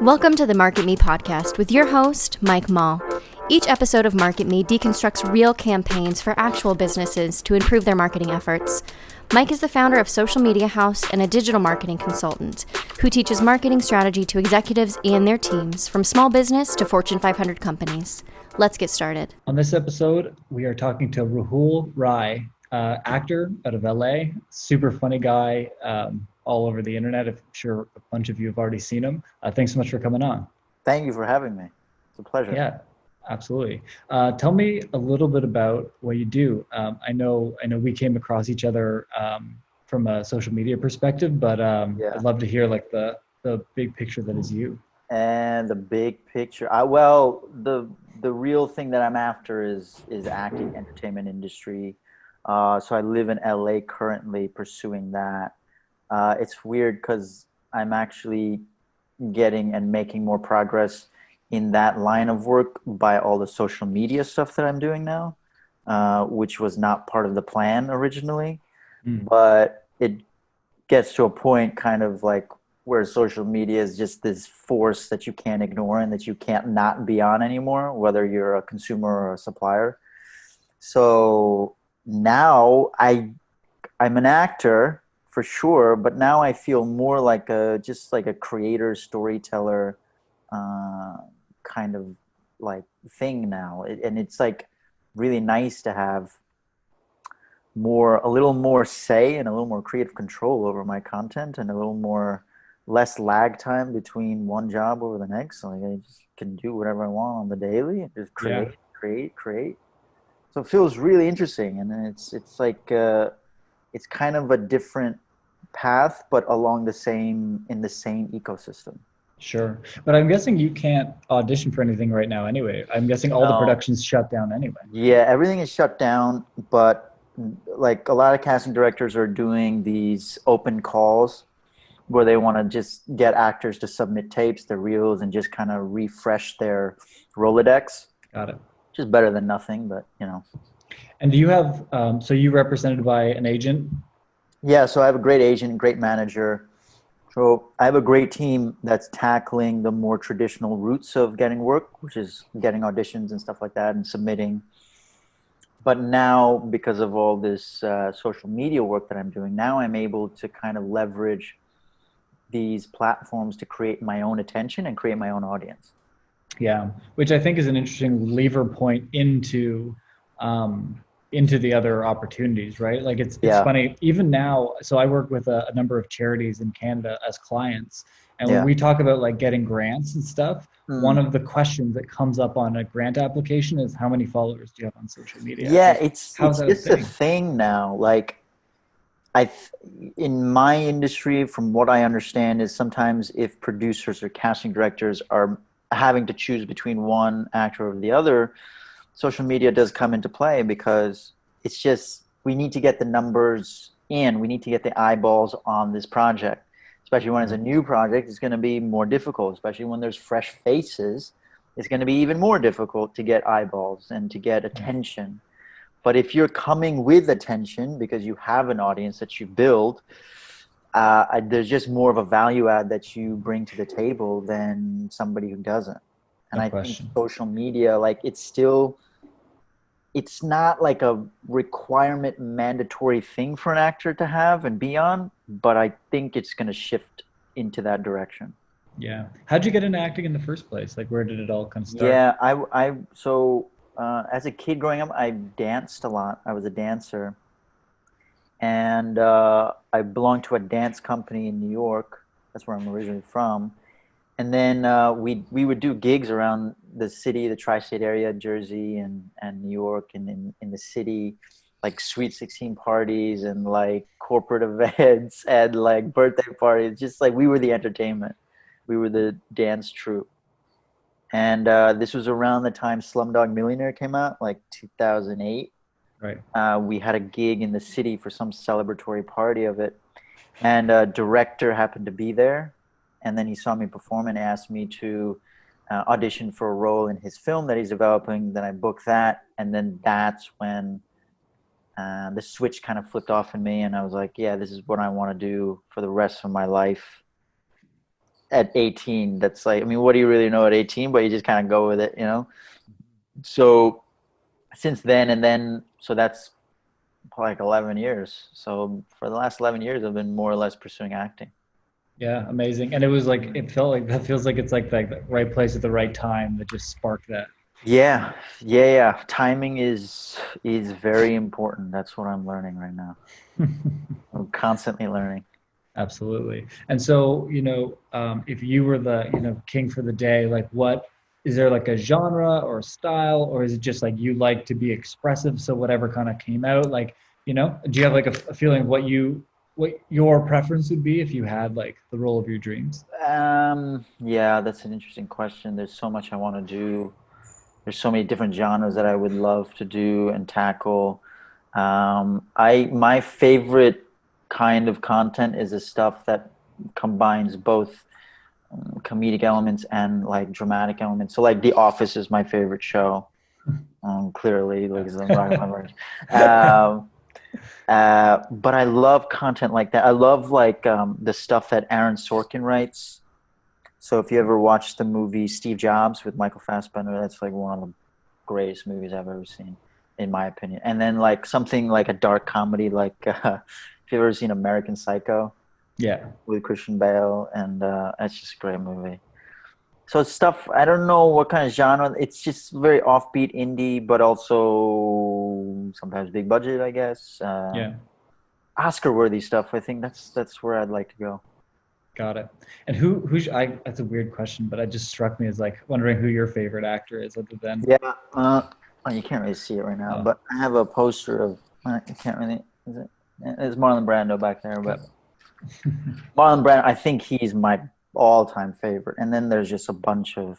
Welcome to the Market Me podcast with your host, Mike Mall. Each episode of Market Me deconstructs real campaigns for actual businesses to improve their marketing efforts. Mike is the founder of Social Media House and a digital marketing consultant who teaches marketing strategy to executives and their teams from small business to Fortune 500 companies. Let's get started. On this episode, we are talking to Rahul Rai, actor out of LA, super funny guy, all over the internet. I'm sure a bunch of you have already seen him. Thanks so much for coming on. Thank you for having me. It's a pleasure. Yeah, absolutely. Tell me a little bit about what you do. I know we came across each other from a social media perspective, but I'd love to hear like the big picture that is you. And the big picture. The real thing that I'm after is acting, entertainment industry. So I live in LA currently pursuing that. It's weird because I'm actually getting and making more progress in that line of work by all the social media stuff that I'm doing now, which was not part of the plan originally. But it gets to a point kind of like where social media is just this force that you can't ignore and that you can't not be on anymore, whether you're a consumer or a supplier. So now I'm an actor for sure, but now I feel more like just like a creator, storyteller kind of like thing now. And it's like really nice to have a little more say and a little more creative control over my content and a little more less lag time between one job over the next. Like I just can do whatever I want on the daily and just create. So it feels really interesting, and it's like it's kind of a different path, but in the same ecosystem. Sure, but I'm guessing you can't audition for anything right now anyway. I'm guessing all the production's shut down anyway. Yeah, everything is shut down, but like a lot of casting directors are doing these open calls where they want to just get actors to submit tapes, their reels, and just kind of refresh their Rolodex. Got it. Which is better than nothing, but you know. And do you have, so you represented by an agent? Yeah, so I have a great agent, great manager. So I have a great team that's tackling the more traditional routes of getting work, which is getting auditions and stuff like that and submitting. But now, because of all this social media work that I'm doing, now I'm able to kind of leverage these platforms to create my own attention and create my own audience. Yeah, which I think is an interesting lever point into the other opportunities, right? Like it's funny, even now, so I work with a number of charities in Canada as clients. And when we talk about like getting grants and stuff, one of the questions that comes up on a grant application is how many followers do you have on social media? Yeah, it's just a thing now. Like in my industry, from what I understand, is sometimes if producers or casting directors are having to choose between one actor or the other, social media does come into play because it's just, we need to get the numbers in, we need to get the eyeballs on this project, especially when it's a new project. It's going to be more difficult, especially when there's fresh faces. It's going to be even more difficult to get eyeballs and to get attention. But if you're coming with attention because you have an audience that you build, there's just more of a value add that you bring to the table than somebody who doesn't. And I think social media, like it's not like a requirement, mandatory thing for an actor to have and be on, but I think it's going to shift into that direction. Yeah. How'd you get into acting in the first place? Like where did it all kind of start? Yeah, so as a kid growing up, I danced a lot. I was a dancer. And I belonged to a dance company in New York. That's where I'm originally from. And then we would do gigs around the city, the tri-state area, Jersey and New York, and in the city, like Sweet 16 parties and like corporate events and like birthday parties. Just like we were the entertainment. We were the dance troupe. And this was around the time Slumdog Millionaire came out, like 2008. Right. We had a gig in the city for some celebratory party of it. And a director happened to be there. And then he saw me perform and asked me to audition for a role in his film that he's developing. Then I booked that. And then that's when the switch kind of flipped off in me. And I was like, yeah, this is what I want to do for the rest of my life. at 18. That's like, I mean, what do you really know at 18? But you just kind of go with it, you know? So since then, and then, so that's like 11 years. So for the last 11 years, I've been more or less pursuing acting. Yeah, amazing. And it was like, it felt like, that feels like it's like the right place at the right time that just sparked that. Yeah, yeah. Timing is very important. That's what I'm learning right now. I'm constantly learning. Absolutely. And so, if you were the, king for the day, like what, is there like a genre or a style, or is it just like you like to be expressive? So whatever kind of came out, like, do you have like a feeling of what your preference would be if you had like the role of your dreams? Yeah, that's an interesting question. There's so much I want to do. There's so many different genres that I would love to do and tackle. My favorite kind of content is the stuff that combines both comedic elements and like dramatic elements. So like The Office is my favorite show. Clearly, like it's right on my verge. But I love content like that. I love like the stuff that Aaron Sorkin writes. So if you ever watched the movie Steve Jobs with Michael Fassbender, that's like one of the greatest movies I've ever seen, in my opinion. And then like something like a dark comedy, like if you've ever seen American Psycho, Yeah. with Christian Bale, and that's just a great movie. So stuff, I don't know what kind of genre. It's just very offbeat indie, but also sometimes big budget, I guess. Yeah. Oscar-worthy stuff. I think that's where I'd like to go. Got it. And that's a weird question, but it just struck me as like wondering who your favorite actor is other than. Yeah. Oh, you can't really see it right now, but I have a poster of. You can't really. Is it? It's Marlon Brando back there, but Marlon Brando. I think he's my all-time favorite. And then there's just a bunch of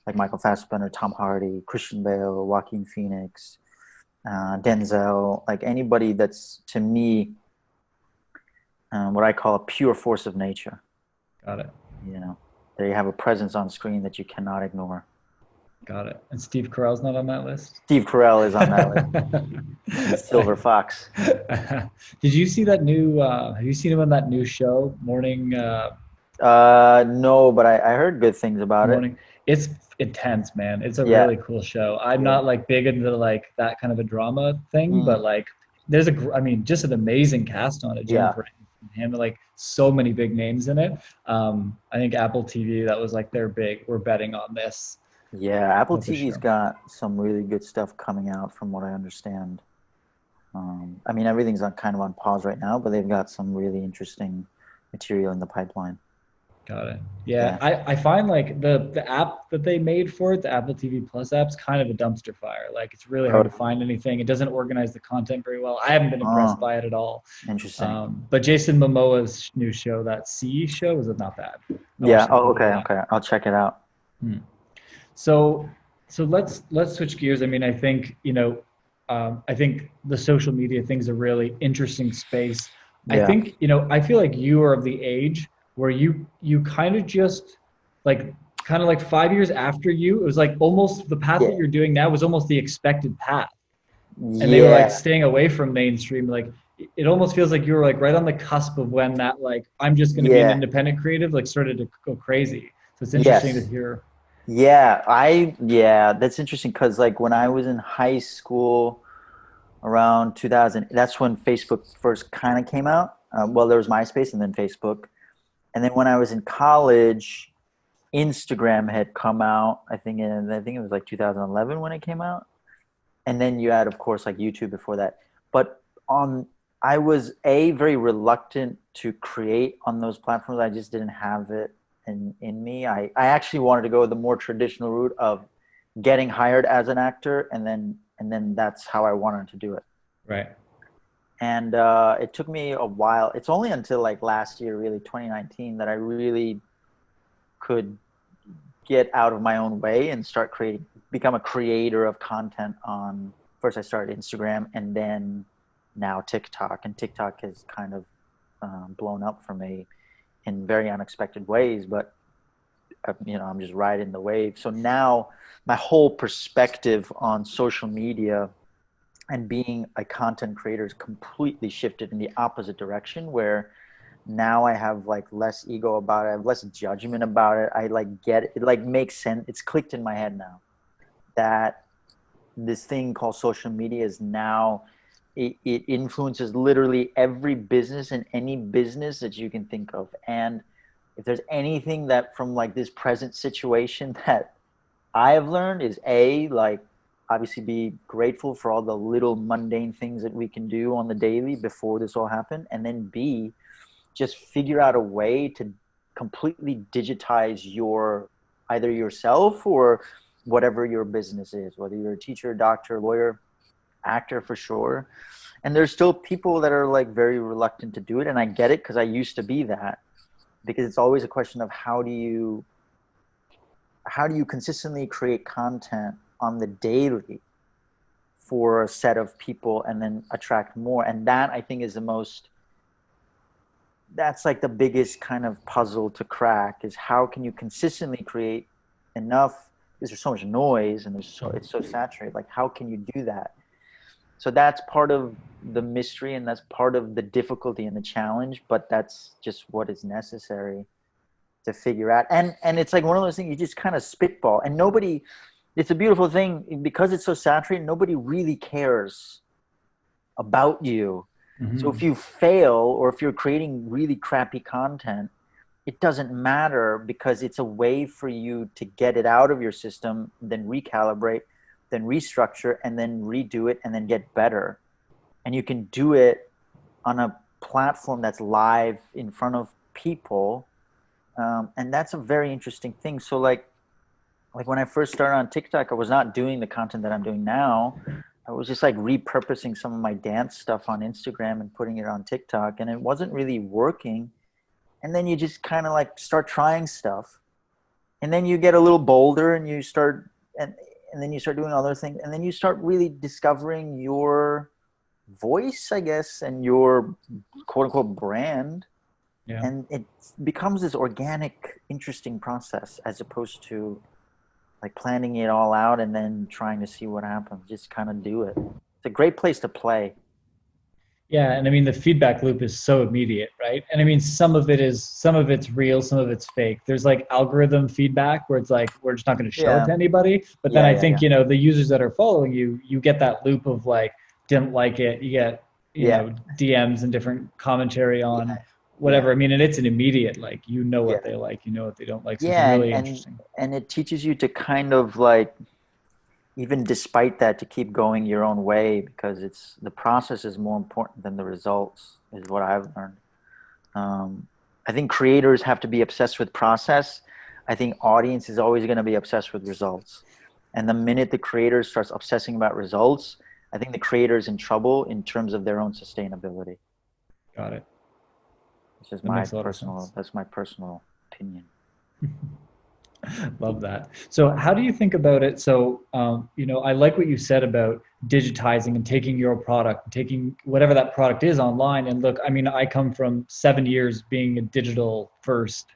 like Michael Fassbender, Tom Hardy, Christian Bale, Joaquin Phoenix, Denzel. Like anybody that's to me what I call a pure force of nature. Got it. They have a presence on screen that you cannot ignore. Got it. And Steve Carell's not on that list? Steve Carell is on that list. Silver Fox. Did you see that new, have you seen him on that new show, Morning? No, but I heard good things about it. It's intense, man. It's a really cool show. I'm not like big into like that kind of a drama thing, but like there's just an amazing cast on it. Jennifer him, like so many big names in it. I think Apple TV, that was like we're betting on this. Yeah, Apple TV's got some really good stuff coming out from what I understand. I mean, everything's kind of on pause right now, but they've got some really interesting material in the pipeline. Got it. Yeah. I find like the app that they made for it, the Apple TV Plus app's kind of a dumpster fire. Like it's really hard to find anything. It doesn't organize the content very well. I haven't been impressed by it at all. Interesting. But Jason Momoa's new show, that C show, is not bad. Yeah. Oh, okay. I'll check it out. So let's switch gears. I mean, I think, I think the social media thing's a really interesting space. I think, I feel like you are of the age where you kind of just like 5 years after you, it was like almost the path that you're doing now was almost the expected path. And they were like staying away from mainstream. Like it almost feels like you were like right on the cusp of when that like I'm just going to be an independent creative like started to go crazy. So it's interesting to hear. That's interesting because like when I was in high school around 2000, that's when Facebook first kind of came out. Well, there was MySpace and then Facebook. And then when I was in college, Instagram had come out. I think it was like 2011 when it came out. And then you had, of course, like YouTube before that. But I was very reluctant to create on those platforms. I just didn't have it in me. I actually wanted to go the more traditional route of getting hired as an actor, and then that's how I wanted to do it. Right. And it took me a while. It's only until like last year, really 2019, that I really could get out of my own way and start become a creator of content on, first I started Instagram and then now TikTok. And TikTok has kind of blown up for me in very unexpected ways, but I'm just riding the wave. So now my whole perspective on social media and being a content creator is completely shifted in the opposite direction, where now I have like less ego about it. I have less judgment about it. I like get it. It like makes sense. It's clicked in my head now that this thing called social media is now, it influences literally every business and any business that you can think of. And if there's anything that from like this present situation that I have learned is like obviously be grateful for all the little mundane things that we can do on the daily before this all happened. And then B, just figure out a way to completely digitize your, either yourself or whatever your business is, whether you're a teacher, doctor, lawyer, actor, for sure. And there's still people that are like very reluctant to do it. And I get it, because I used to be that, because it's always a question of how do you consistently create content on the daily for a set of people and then attract more. And that, I think, is that's like the biggest kind of puzzle to crack, is how can you consistently create enough, because there's so much noise and it's so saturated. Like, how can you do that? So that's part of the mystery, and that's part of the difficulty and the challenge, but that's just what is necessary to figure out. And it's like one of those things you just kind of spitball, and nobody, it's a beautiful thing because it's so saturated, nobody really cares about you. Mm-hmm. So if you fail, or if you're creating really crappy content, it doesn't matter, because it's a way for you to get it out of your system, then recalibrate, then restructure, and then redo it, and then get better. And you can do it on a platform that's live in front of people. And that's a very interesting thing. So like when I first started on TikTok, I was not doing the content that I'm doing now. I was just like repurposing some of my dance stuff on Instagram and putting it on TikTok, and it wasn't really working. And then you just kind of like start trying stuff, and then you get a little bolder, and you start, and then you start doing other things, and then you start really discovering your voice, I guess, and your quote unquote brand. Yeah. And it becomes this organic, interesting process, as opposed to like planning it all out and then trying to see what happens. Just kind of do it. It's a great place to play. Yeah, and I mean the feedback loop is so immediate, right? And I mean some of it's real, some of it's fake. There's like algorithm feedback where it's like we're just not going to show it to anybody. But then I think you know the users that are following you, you get that loop of like didn't like it. You get you know DMs and different commentary on whatever. I mean, and it's an immediate like you know what they like, you know what they don't like. So it's really interesting. And it teaches you to kind of like, even despite that, to keep going your own way, because it's the process is more important than the results, is what I've learned. I think creators have to be obsessed with process. I think audience is always going to be obsessed with results. And the minute the creator starts obsessing about results, I think the creator is in trouble in terms of their own sustainability. Got it. It's just that's my personal opinion. Love that. So how do you think about it? So, you know, I like what you said about digitizing and taking your product, taking whatever that product is online. And look, I mean, I come from 7 years being a digital first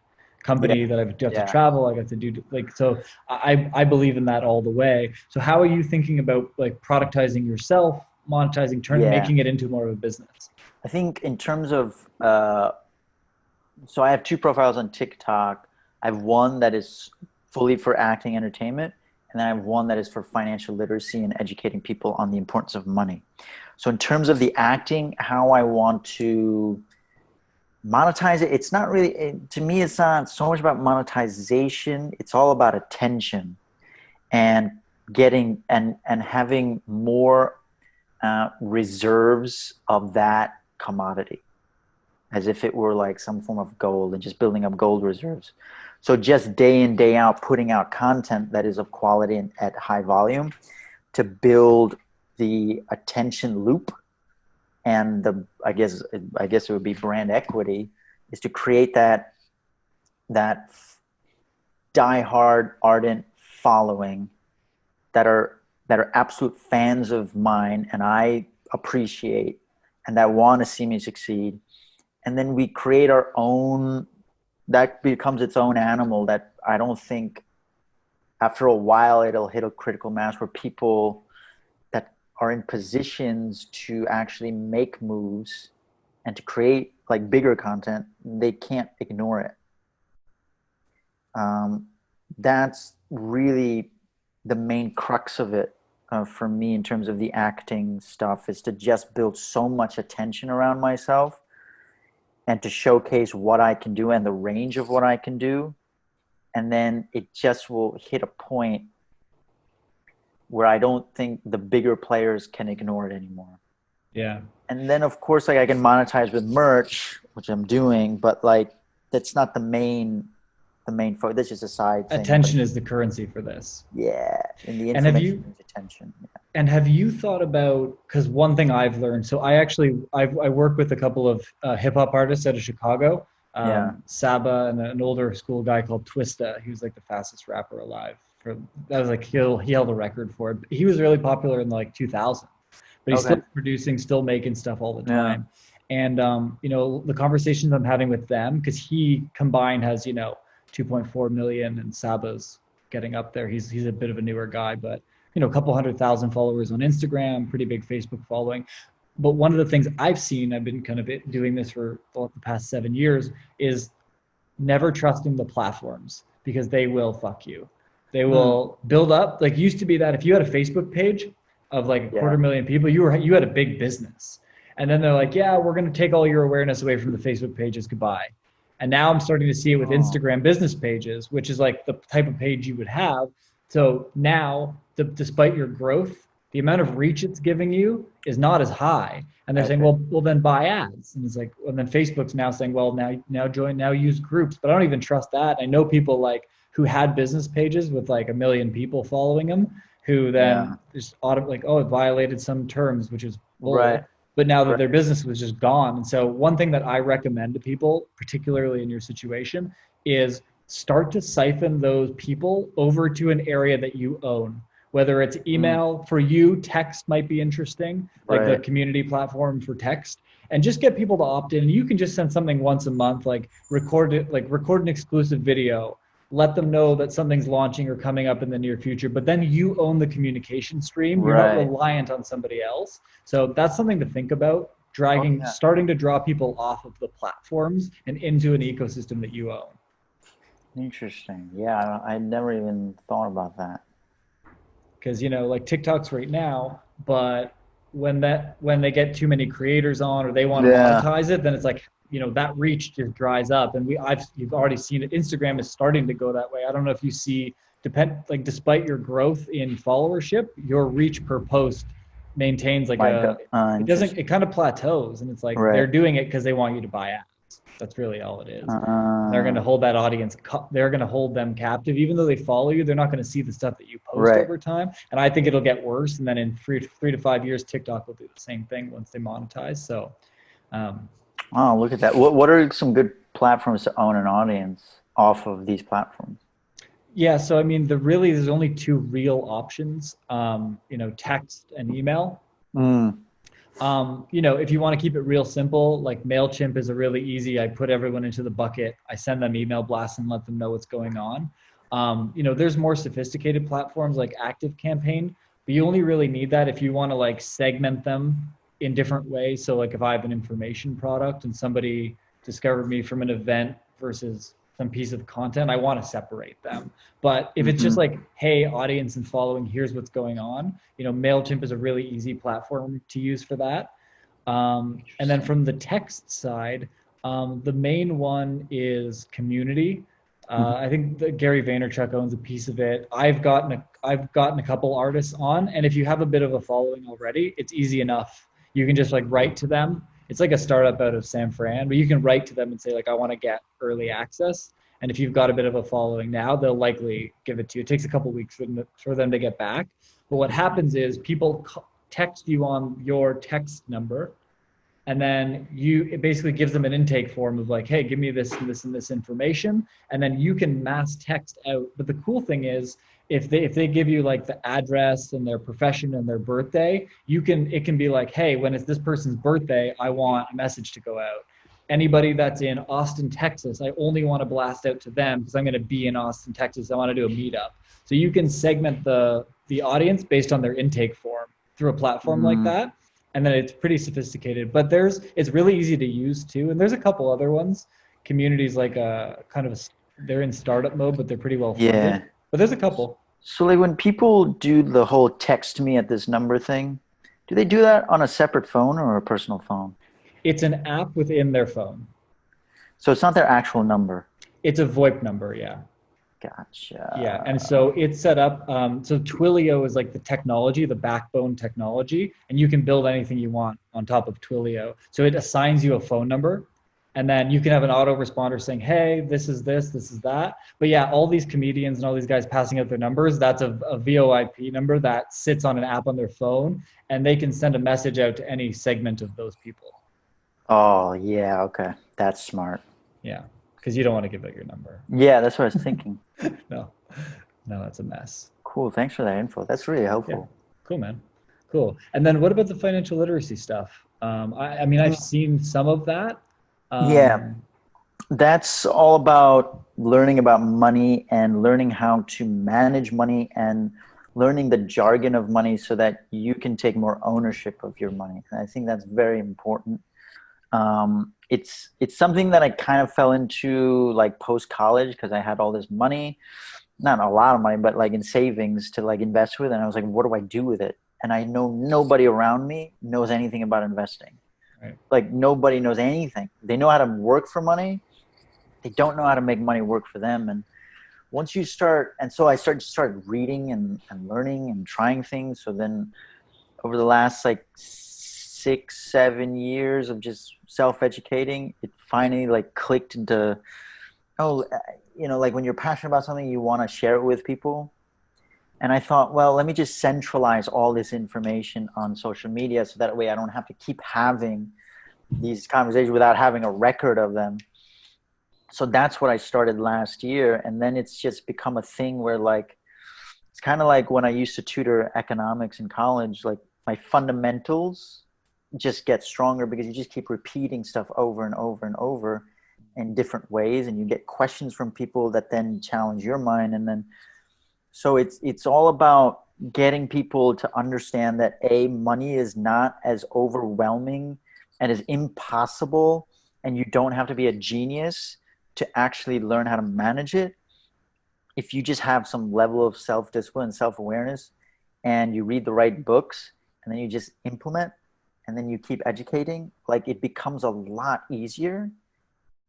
company that I've got to travel. I got to do like, so I believe in that all the way. So how are you thinking about like productizing yourself, monetizing, making it into more of a business? I think in terms of, so I have 2 profiles on TikTok. I have one that is fully for acting entertainment, and then I have one that is for financial literacy and educating people on the importance of money. So in terms of the acting, how I want to monetize it, it's not really, to me, it's not so much about monetization. It's all about attention and getting and having more reserves of that commodity, as if it were like some form of gold, and just building up gold reserves. So just day in, day out, putting out content that is of quality and at high volume to build the attention loop, and the I guess it would be brand equity, is to create that diehard, ardent following that are absolute fans of mine, and I appreciate, and that want to see me succeed. And then we create our own, that becomes its own animal that I don't think after a while it'll hit a critical mass where people that are in positions to actually make moves and to create like bigger content, they can't ignore it. That's really the main crux of it for me in terms of the acting stuff, is to just build so much attention around myself and to showcase what I can do and the range of what I can do. And then it just will hit a point where I don't think the bigger players can ignore it anymore. Yeah. And then of course, like I can monetize with merch, which I'm doing, but like that's not the main focus. That's just a side thing. Attention is the currency for this. Yeah. And the information is attention. Yeah. And have you thought about, because one thing I've learned, so I work with a couple of hip hop artists out of Chicago, Saba and an older school guy called Twista. He was like the fastest rapper alive. That was like, he held a record for it. He was really popular in like 2000, but he's still producing, still making stuff all the time. Yeah. And, you know, the conversations I'm having with them, because he combined has, you know, 2.4 million and Saba's getting up there. He's a bit of a newer guy, but you know, a couple 100,000 followers on Instagram, pretty big Facebook following. But one of the things I've seen, I've been kind of doing this for the past 7 years, is never trusting the platforms, because they will fuck you. They will build up, like, used to be that if you had a Facebook page of like a 250,000 people, you had a big business. And then they're like, yeah, we're going to take all your awareness away from the Facebook pages. Goodbye. And now I'm starting to see it with Instagram business pages, which is like the type of page you would have. So now, despite your growth, the amount of reach it's giving you is not as high. And they're saying, well, then buy ads. And it's like, and then Facebook's now saying, well, now use groups. But I don't even trust that. I know people like who had business pages with like 1 million people following them, who then just like, oh, it violated some terms, which is bull. Right. But now that their business was just gone. And so one thing that I recommend to people, particularly in your situation, is start to siphon those people over to an area that you own. Whether it's email for you, text might be interesting, like the community platform for text, and just get people to opt in. And you can just send something once a month, like record an exclusive video, let them know that something's launching or coming up in the near future, but then you own the communication stream. You're not reliant on somebody else. So that's something to think about, starting to draw people off of the platforms and into an ecosystem that you own. Interesting. Yeah, I never even thought about that. Because, you know, like TikTok's right now, but when they get too many creators on or they want to monetize it, then it's like, you know, that reach just dries up. And you've already seen it. Instagram is starting to go that way. I don't know if you see, despite your growth in followership, your reach per post maintains like it kind of plateaus, and it's like they're doing it because they want you to buy ads. That's really all it is. They're going to hold that audience. They're going to hold them captive, even though they follow you. They're not going to see the stuff that you post over time. And I think it'll get worse. And then in 3 to 5 years, TikTok will do the same thing once they monetize. So, oh, look at that. What are some good platforms to own an audience off of these platforms? Yeah, so I mean, there's only 2 real options. You know, text and email. You know, if you want to keep it real simple, like MailChimp is a really easy. I put everyone into the bucket. I send them email blasts and let them know what's going on. You know, there's more sophisticated platforms like ActiveCampaign, but you only really need that if you want to like segment them in different ways. So like if I have an information product and somebody discovered me from an event versus some piece of content, I want to separate them. But if it's just like, hey, audience and following, here's what's going on, you know, MailChimp is a really easy platform to use for that. And then from the text side, the main one is community. I think that Gary Vaynerchuk owns a piece of it. I've gotten a couple artists on, and if you have a bit of a following already, it's easy enough. You can just like write to them. It's like a startup out of San Fran, but you can write to them and say like, I want to get early access. And if you've got a bit of a following now, they'll likely give it to you. It takes a couple of weeks for them to get back. But what happens is people text you on your text number, and then it basically gives them an intake form of like, hey, give me this and this and this information. And then you can mass text out. But the cool thing is, if they give you like the address and their profession and their birthday, it can be like, hey, when it's this person's birthday, I want a message to go out. Anybody that's in Austin, Texas, I only want to blast out to them because I'm going to be in Austin, Texas. I want to do a meetup. So you can segment the audience based on their intake form through a platform like that. and then it's pretty sophisticated. But it's really easy to use too. And there's a couple other ones. Communities like they're in startup mode, but they're pretty well funded. Yeah. But there's a couple. So like when people do the whole text me at this number thing, do they do that on a separate phone or a personal phone? It's an app within their phone. So it's not their actual number. It's a VoIP number, yeah. Gotcha. Yeah, and so it's set up. So Twilio is like the technology, the backbone technology, and you can build anything you want on top of Twilio. So it assigns you a phone number, and then you can have an autoresponder saying, hey, this is this is that. But yeah, all these comedians and all these guys passing out their numbers, that's a VoIP number that sits on an app on their phone, and they can send a message out to any segment of those people. Oh, yeah, okay. That's smart. Yeah, because you don't want to give out your number. Yeah, that's what I was thinking. No, that's a mess. Cool, thanks for that info. That's really helpful. Yeah. Cool, man. Cool. And then what about the financial literacy stuff? I mean, I've seen some of that. Yeah, that's all about learning about money and learning how to manage money and learning the jargon of money so that you can take more ownership of your money. And I think that's very important. It's something that I kind of fell into like post-college because I had all this money, not a lot of money, but like in savings to like invest with. And I was like, what do I do with it? And I know nobody around me knows anything about investing. Right. Like nobody knows anything. They know how to work for money. They don't know how to make money work for them. And once you start, and so I started reading and learning and trying things. So then over the last like 6-7 years of just self-educating, it finally like clicked into, like when you're passionate about something, you want to share it with people. And I thought, well, let me just centralize all this information on social media so that way I don't have to keep having these conversations without having a record of them. So that's what I started last year. And then it's just become a thing where like, it's kind of like when I used to tutor economics in college, like my fundamentals just get stronger because you just keep repeating stuff over and over and over in different ways. And you get questions from people that then challenge your mind. And then, so it's all about getting people to understand that money is not as overwhelming and as impossible, and you don't have to be a genius to actually learn how to manage it. If you just have some level of self-discipline and self-awareness and you read the right books and then you just implement and then you keep educating, like it becomes a lot easier.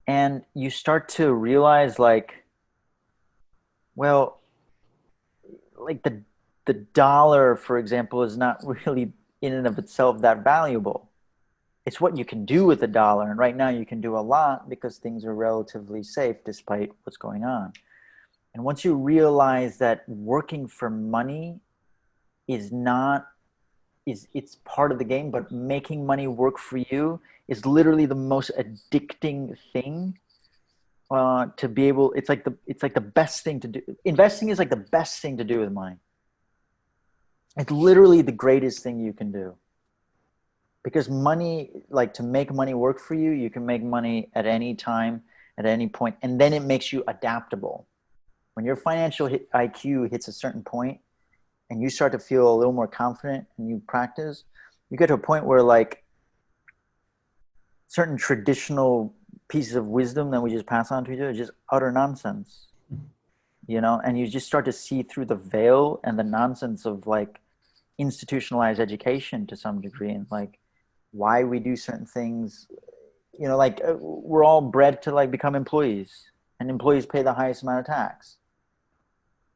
And you start to realize like, well, like the dollar, for example, is not really in and of itself that valuable. It's what you can do with the dollar. And right now you can do a lot because things are relatively safe despite what's going on. And once you realize that working for money it's part of the game, but making money work for you is literally the most addicting thing. To be able, it's like the best thing to do. Investing is like the best thing to do with money. It's literally the greatest thing you can do. Because money, like to make money work for you, you can make money at any time, at any point, and then it makes you adaptable. When your financial IQ hits a certain point and you start to feel a little more confident and you practice, you get to a point where like certain traditional pieces of wisdom that we just pass on to each other is just utter nonsense, and you just start to see through the veil and the nonsense of like institutionalized education to some degree, and like why we do certain things, like we're all bred to like become employees, and employees pay the highest amount of tax.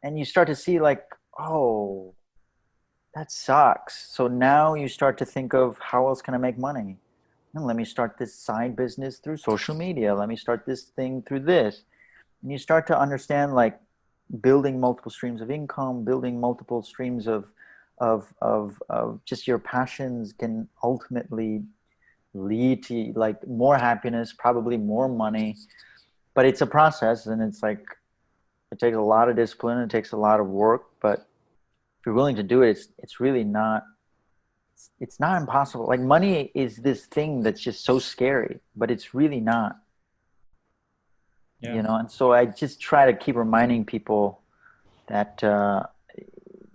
And you start to see like, oh, that sucks. So now you start to think of how else can I make money? And let me start this side business through social media. Let me start this thing through this. And you start to understand like building multiple streams of income, building multiple streams of just your passions can ultimately lead to like more happiness, probably more money. But it's a process, and it's like, it takes a lot of discipline. It takes a lot of work, but if you're willing to do it, it's really not, it's not impossible. Like money is this thing that's just so scary, but it's really not. Yeah. And so I just try to keep reminding people that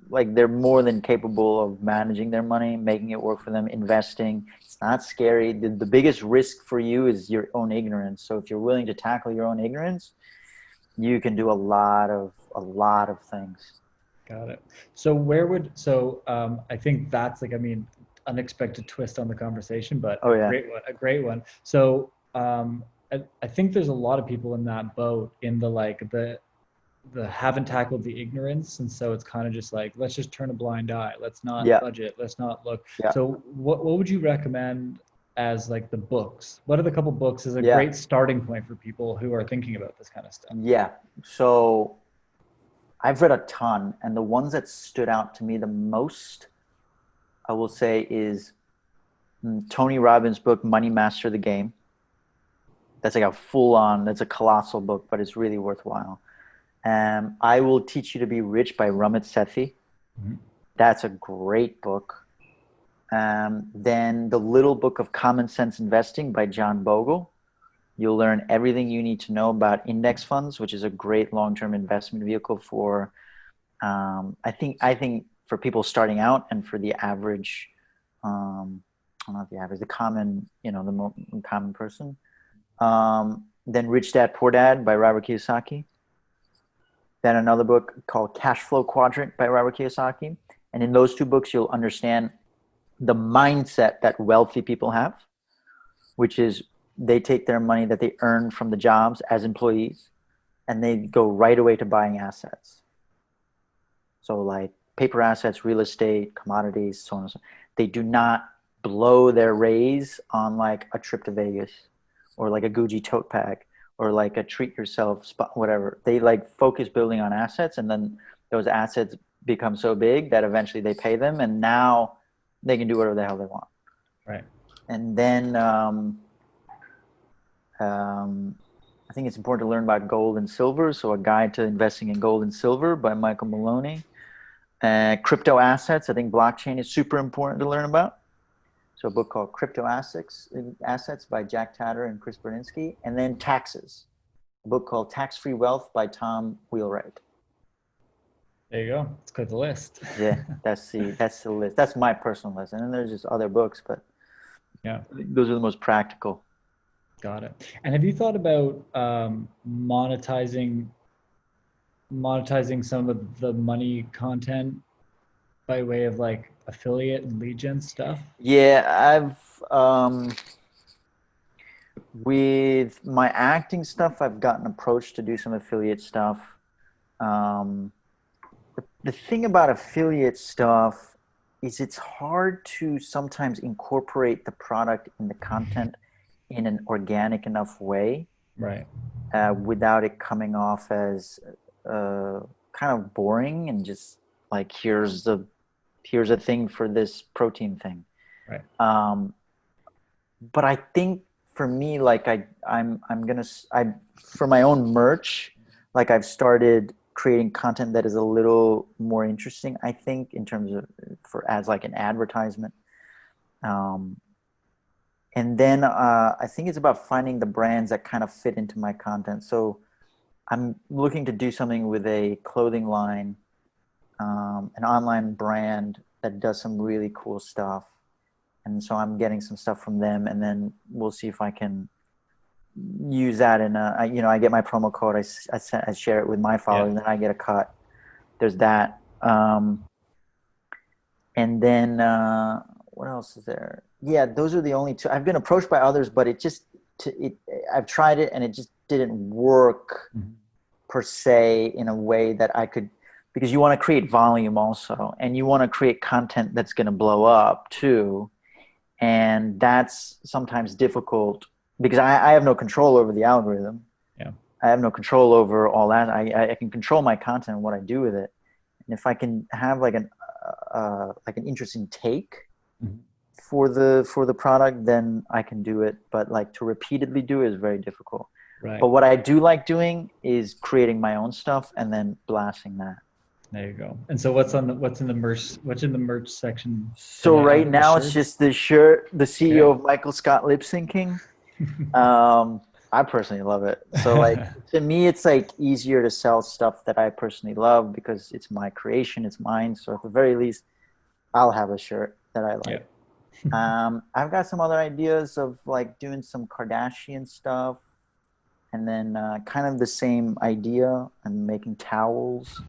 like they're more than capable of managing their money, making it work for them, investing. It's not scary. The biggest risk for you is your own ignorance. So if you're willing to tackle your own ignorance, you can do a lot of things. Got it. So I think that's like, I mean, unexpected twist on the conversation, but a great one. So I think there's a lot of people in that boat, in the haven't tackled the ignorance, and so it's kind of just like, let's just turn a blind eye, let's not budget, let's not look. So what would you recommend as like the books? What are the couple books as a great starting point for people who are thinking about this kind of stuff? So I've read a ton, and the ones that stood out to me the most, I will say, is Tony Robbins' book, Money Master the Game. That's like that's a colossal book, but it's really worthwhile. I Will Teach You to Be Rich by Ramit Sethi. Mm-hmm. That's a great book. Then The Little Book of Common Sense Investing by John Bogle. You'll learn everything you need to know about index funds, which is a great long-term investment vehicle for, I think for people starting out and for the average, not the average, the common, the common person. Then Rich Dad Poor Dad by Robert Kiyosaki. Then another book called Cash Flow Quadrant by Robert Kiyosaki. And in those two books, you'll understand the mindset that wealthy people have, which is they take their money that they earn from the jobs as employees, and they go right away to buying assets. So like paper assets, real estate, commodities, so on and so on. They do not blow their raise on like a trip to Vegas or like a Gucci tote bag or like a treat yourself spot, whatever. They like focus building on assets, and then those assets become so big that eventually they pay them, and now they can do whatever the hell they want. Right. And then I think it's important to learn about gold and silver. So A Guide to Investing in Gold and Silver by Michael Maloney. Crypto assets. I think blockchain is super important to learn about. So a book called Crypto Assets by Jack Tatter and Chris Berninsky. And then Taxes, a book called Tax-Free Wealth by Tom Wheelwright. There you go. It's quite the list. Yeah, that's the list. That's my personal list. And then there's just other books, but yeah, those are the most practical. Got it. And have you thought about monetizing some of the money content by way of like affiliate and lead gen stuff? Yeah, I've with my acting stuff, I've gotten approached to do some affiliate stuff. The thing about affiliate stuff is it's hard to sometimes incorporate the product in the content in an organic enough way, right? Without it coming off as kind of boring and just like here's a thing for this protein thing, right? But I think for me, like I'm for my own merch, like I've started creating content that is a little more interesting, I think, in terms of as like an advertisement. And then I think it's about finding the brands that kind of fit into my content. So I'm looking to do something with a clothing line, an online brand that does some really cool stuff. And so I'm getting some stuff from them, and then we'll see if I can use that in I get my promo code, I share it with my followers, and then I get a cut. There's that. And then what else is there? Yeah, those are the only two. I've been approached by others, but I've tried it and it just didn't work per se in a way that I could, because you want to create volume also, and you want to create content that's going to blow up too. And that's sometimes difficult because I have no control over the algorithm. Yeah. I have no control over all that. I can control my content and what I do with it. And if I can have like an interesting take for the product, then I can do it. But like to repeatedly do it is very difficult. Right. But what I do like doing is creating my own stuff and then blasting that. There you go. And so what's in the merch section? So right now it's just the shirt, the CEO of Michael Scott lip syncing. I personally love it. So like to me, it's like easier to sell stuff that I personally love because it's my creation, it's mine. So at the very least, I'll have a shirt that I like. I've got some other ideas of like doing some Kardashian stuff, and then kind of the same idea. I'm making towels.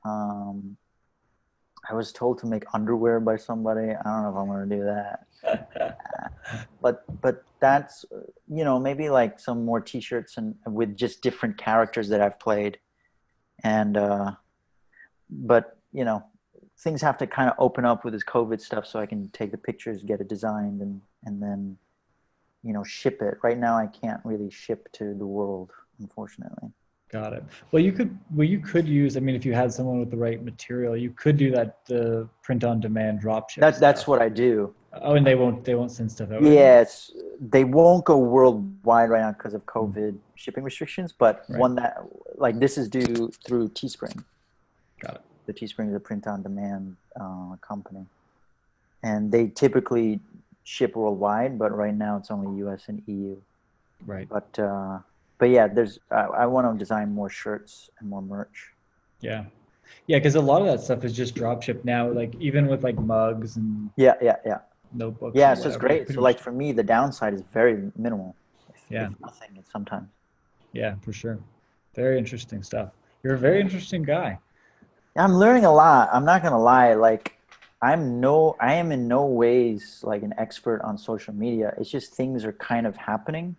I was told to make underwear by somebody. I don't know if I'm going to do that. But that's, maybe like some more t-shirts and with just different characters that I've played. And but things have to kind of open up with this COVID stuff so I can take the pictures, get it designed, and then ship it. Right now I can't really ship to the world, unfortunately. Got it. Well, you could use, I mean, if you had someone with the right material, you could do that, the print on demand dropship. That's what I do. Oh, and they won't send stuff out. Yes, they won't go worldwide right now because of COVID shipping restrictions, but one that, like, this is due through Teespring. Got it. The Teespring is a print on demand company, and they typically ship worldwide, but right now it's only US and EU. Right. But yeah, I want to design more shirts and more merch. Yeah, because a lot of that stuff is just dropship now. Like even with like mugs and notebooks. Yeah, so it's great. So like for me, the downside is very minimal. If nothing, it's sometimes. Yeah, for sure. Very interesting stuff. You're a very interesting guy. I'm learning a lot. I'm not gonna lie. Like I am in no ways like an expert on social media. It's just things are kind of happening.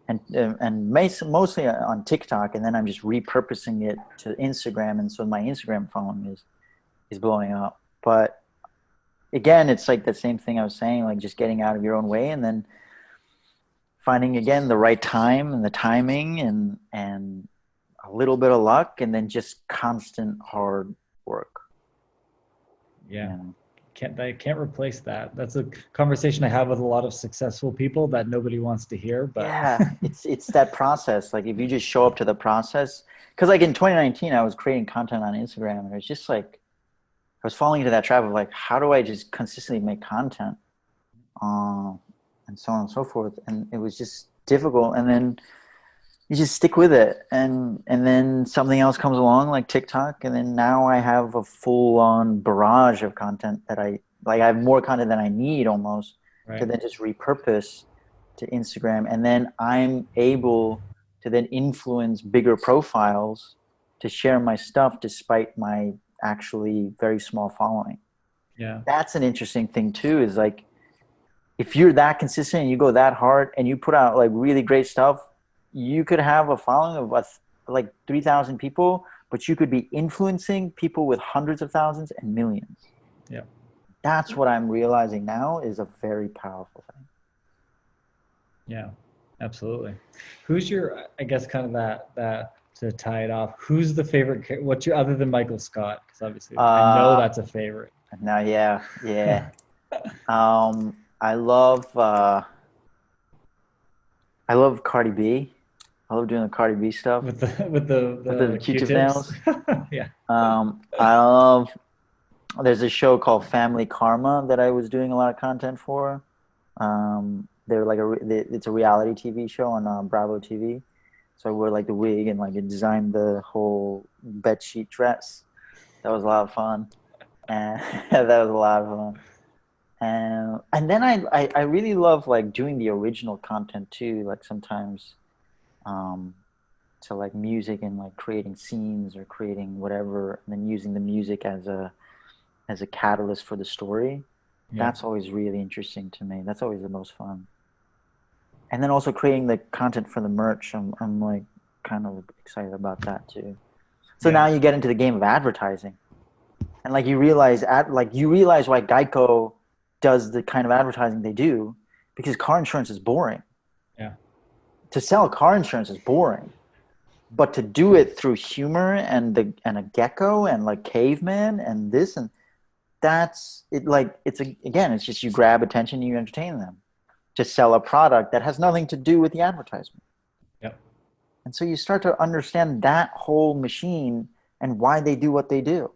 And mostly on TikTok, and then I'm just repurposing it to Instagram, and so my Instagram following is blowing up. But again, it's like the same thing I was saying, like just getting out of your own way, and then finding again the right time and the timing, and a little bit of luck, and then just constant hard work. Yeah. I can't replace that. That's a conversation I have with a lot of successful people that nobody wants to hear. But yeah, it's that process. Like if you just show up to the process, because like in 2019, I was creating content on Instagram, and it was just like I was falling into that trap of like, how do I just consistently make content, and so on and so forth, and it was just difficult. And then you just stick with it, and then something else comes along like TikTok, and then now I have a full-on barrage of content that I have more content than I need almost to then just repurpose to Instagram, and then I'm able to then influence bigger profiles to share my stuff despite my actually very small following. Yeah, that's an interesting thing too, is like if you're that consistent and you go that hard and you put out like really great stuff, you could have a following of like 3,000 people, but you could be influencing people with hundreds of thousands and millions. Yeah. That's what I'm realizing now is a very powerful thing. Yeah, absolutely. Who's your, I guess kind of that to tie it off, who's the favorite, what's your, other than Michael Scott? Because obviously I know that's a favorite. No, yeah. I love Cardi B. I love doing the Cardi B stuff with the Q-tip nails. Yeah. I love. There's a show called Family Karma that I was doing a lot of content for. They're like it's a reality TV show on Bravo TV. So I wore like the wig and like I designed the whole bedsheet dress. That was a lot of fun, and that was a lot of fun. And then I really love like doing the original content too. Like sometimes. So like music and like creating scenes or creating whatever, and then using the music as a catalyst for the story. Yeah. That's always really interesting to me. That's always the most fun. And then also creating the content for the merch. I'm like kind of excited about that too. So now you get into the game of advertising, and like you realize why Geico does the kind of advertising they do, because car insurance is boring. Yeah. To sell car insurance is boring, but to do it through humor and a gecko and like caveman and this and that's it. Like it's just you grab attention and you entertain them to sell a product that has nothing to do with the advertisement. Yep. And so you start to understand that whole machine and why they do what they do.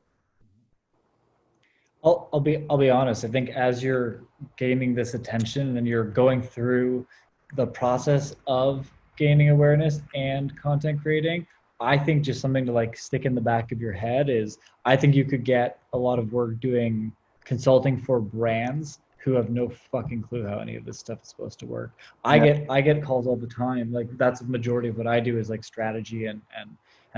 I'll be honest. I think as you're gaining this attention and you're going through the process of gaining awareness and content creating. I think just something to like stick in the back of your head is I think you could get a lot of work doing consulting for brands who have no fucking clue how any of this stuff is supposed to work. I get calls all the time. Like that's the majority of what I do is like strategy and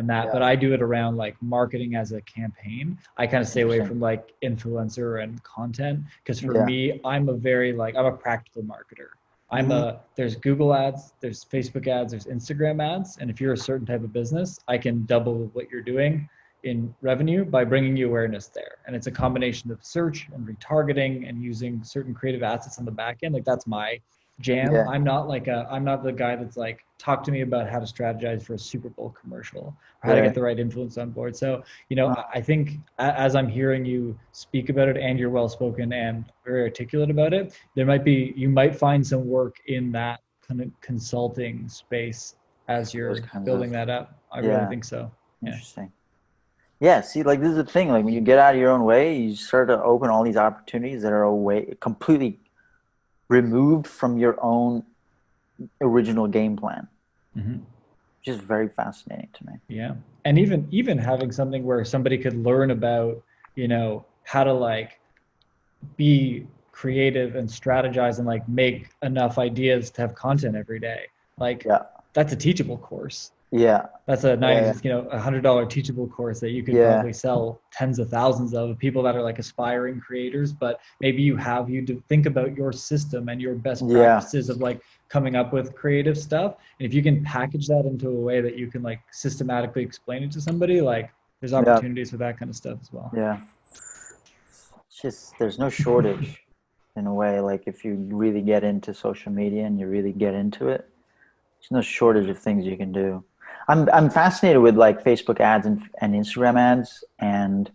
that, but I do it around like marketing as a campaign. I kind of stay away from like influencer and content because for me, I'm a practical marketer. There's Google ads, there's Facebook ads, there's Instagram ads. And if you're a certain type of business, I can double what you're doing in revenue by bringing you awareness there. And it's a combination of search and retargeting and using certain creative assets on the back end. Like that's my jam. Yeah. I'm not the guy that's like, talk to me about how to strategize for a Super Bowl commercial or how to get the right influence on board. So, I think as I'm hearing you speak about it and you're well-spoken and very articulate about it, you might find some work in that kind of consulting space as you're building that up. I really think so. Interesting. Yeah. See, like this is the thing, like when you get out of your own way, you start to open all these opportunities that are completely removed from your own original game plan. Which is very fascinating to me. Yeah. And even having something where somebody could learn about, how to like be creative and strategize and like make enough ideas to have content every day. Like that's a teachable course. Yeah. That's a nice, $100 teachable course that you could probably sell tens of thousands of people that are like aspiring creators, but maybe you to think about your system and your best practices of like coming up with creative stuff. And if you can package that into a way that you can like systematically explain it to somebody, like there's opportunities for that kind of stuff as well. Yeah. It's just, there's no shortage in a way. Like if you really get into social media and you really get into it, there's no shortage of things you can do. I'm fascinated with like Facebook ads and Instagram ads and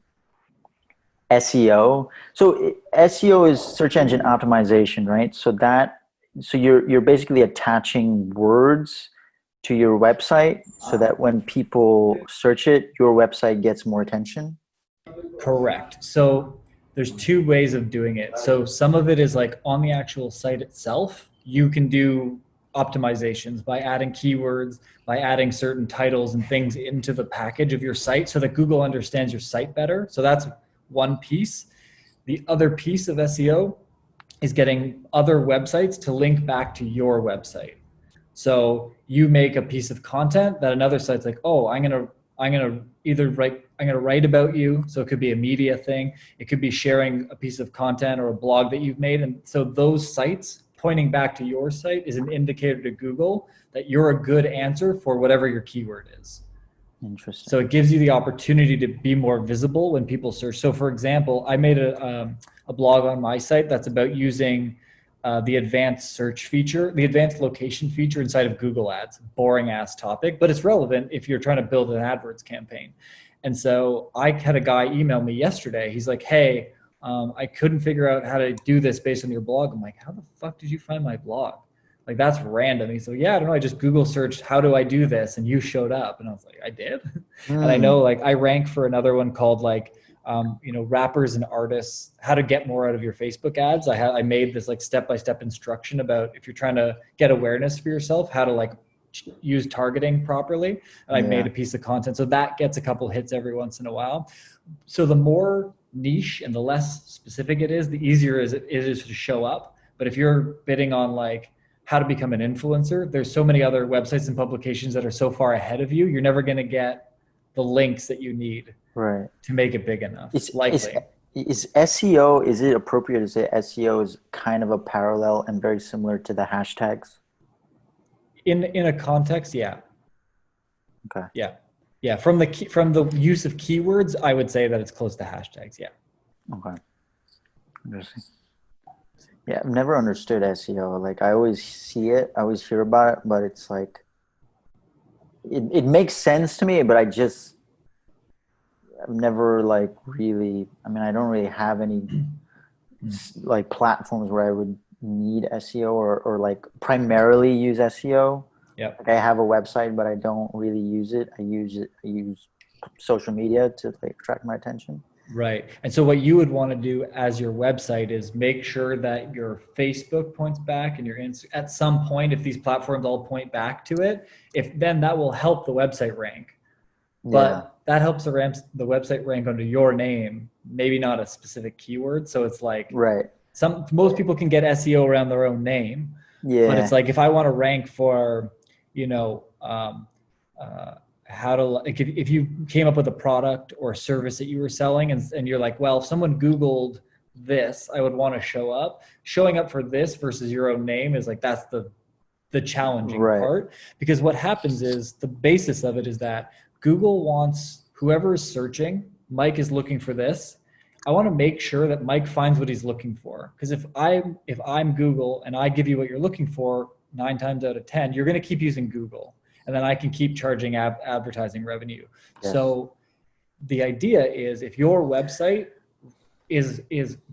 SEO. So SEO is search engine optimization, right? So you're basically attaching words to your website so that when people search it, your website gets more attention. Correct. So there's two ways of doing it. So some of it is like on the actual site itself, you can do optimizations by adding keywords, by adding certain titles and things into the package of your site so that Google understands your site better. So that's one piece. The other piece of SEO is getting other websites to link back to your website. So you make a piece of content that another site's like, oh, I'm gonna write about you. So it could be a media thing. It could be sharing a piece of content or a blog that you've made. And so those sites pointing back to your site is an indicator to Google that you're a good answer for whatever your keyword is. Interesting. So it gives you the opportunity to be more visible when people search. So for example, I made a blog on my site that's about using the advanced search feature, the advanced location feature inside of Google Ads. Boring ass topic, but it's relevant if you're trying to build an AdWords campaign. And so I had a guy email me yesterday. He's like, hey, I couldn't figure out how to do this based on your blog. I'm like, how the fuck did you find my blog? Like, that's random. He's like, yeah, I don't know. I just Google searched, how do I do this? And you showed up. And I was like, I did. And I know, like, I rank for another one called like, rappers and artists, how to get more out of your Facebook ads. I made this like step-by-step instruction about if you're trying to get awareness for yourself, how to like use targeting properly. And I made a piece of content. So that gets a couple hits every once in a while. So the more niche and the less specific it is, the easier it is to show up. But if you're bidding on like how to become an influencer, there's so many other websites and publications that are so far ahead of you, you're never going to get the links that you need to make it big enough. Is SEO, is it appropriate to say SEO is kind of a parallel and very similar to the hashtags? In a context, yeah. Okay. Yeah. From the use of keywords, I would say that it's close to hashtags. Yeah. Okay. Interesting. Yeah, I've never understood SEO. Like I always see it, I always hear about it, but it's like it makes sense to me, but I've never like really. I mean, I don't really have any like platforms where I would need SEO or like primarily use SEO. Yeah. Like I have a website, but I don't really use it. I use social media to like attract my attention. Right. And so what you would want to do as your website is make sure that your Facebook points back and your at some point, if these platforms all point back to it, if then that will help the website rank. But that helps the website rank under your name, maybe not a specific keyword. So it's like most people can get SEO around their own name. Yeah. But it's like if I want to rank for, you know, how to, like, if you came up with a product or a service that you were selling and you're like, well, if someone Googled this, I would want to show up. Showing up for this versus your own name is like, that's the challenging part. Because what happens is the basis of it is that Google wants whoever is searching, Mike is looking for this. I want to make sure that Mike finds what he's looking for. Because if I'm Google and I give you what you're looking for, 9 times out of 10, you're going to keep using Google. And then I can keep charging advertising revenue. Yes. So the idea is if your website is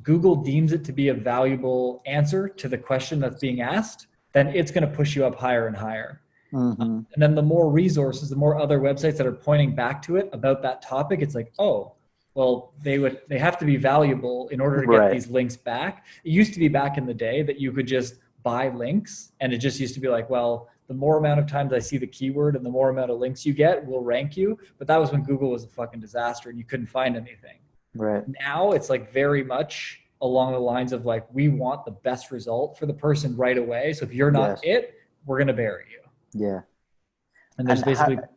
Google deems it to be a valuable answer to the question that's being asked, then it's going to push you up higher and higher. Mm-hmm. And then the more resources, the more other websites that are pointing back to it about that topic, it's like, oh, well, they have to be valuable in order to get these links back. It used to be back in the day that you could just buy links, and it just used to be like, well, the more amount of times I see the keyword and the more amount of links you get will rank you. But that was when Google was a fucking disaster and you couldn't find anything. Right. Now it's like very much along the lines of like, we want the best result for the person right away. So if you're not we're going to bury you. Yeah. And there's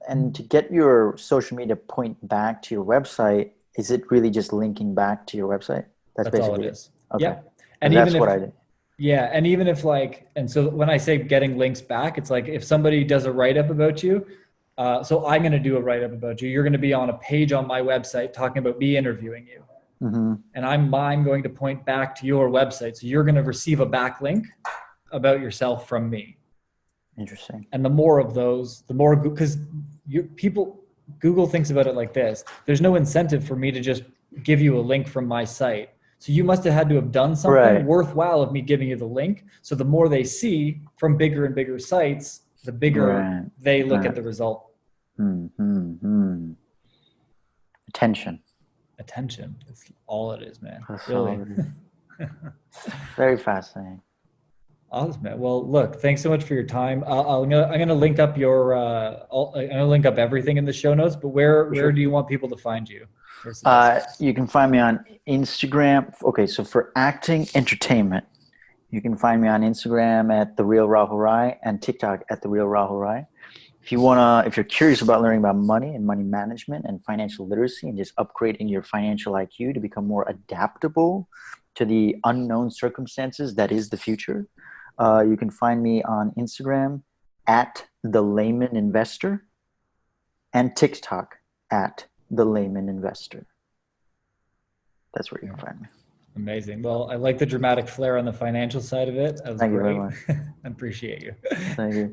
and to get your social media point back to your website, is it really just linking back to your website? That's basically all it is. Okay. Yeah. And that's what I did. Yeah. And even if like, and so when I say getting links back, it's like if somebody does a write-up about you, so I'm going to do a write-up about you. You're going to be on a page on my website talking about me interviewing you. Mm-hmm. And I'm going to point back to your website. So you're going to receive a backlink about yourself from me. Interesting. And the more of those, the more, because Google thinks about it like this. There's no incentive for me to just give you a link from my site. So you must have had to have done something worthwhile of me giving you the link. So the more they see from bigger and bigger sites, the bigger they look at the result. Mm-hmm. Attention. That's all it is, man. That's really. All it is. Very fascinating. Awesome, man. Well, look, thanks so much for your time. I'm gonna link up I'm gonna link up everything in the show notes. But where do you want people to find you? You can find me on Instagram. Okay, so for acting entertainment, you can find me on Instagram at The Real Rahul Rai and TikTok at The Real Rahul Rai. If you're curious about learning about money and money management and financial literacy and just upgrading your financial IQ to become more adaptable to the unknown circumstances that is the future, you can find me on Instagram at The Layman Investor and TikTok at The Layman Investor. That's where you can find me. Amazing. Well, I like the dramatic flair on the financial side of it. That was Thank great. you very much. I appreciate you. Thank you.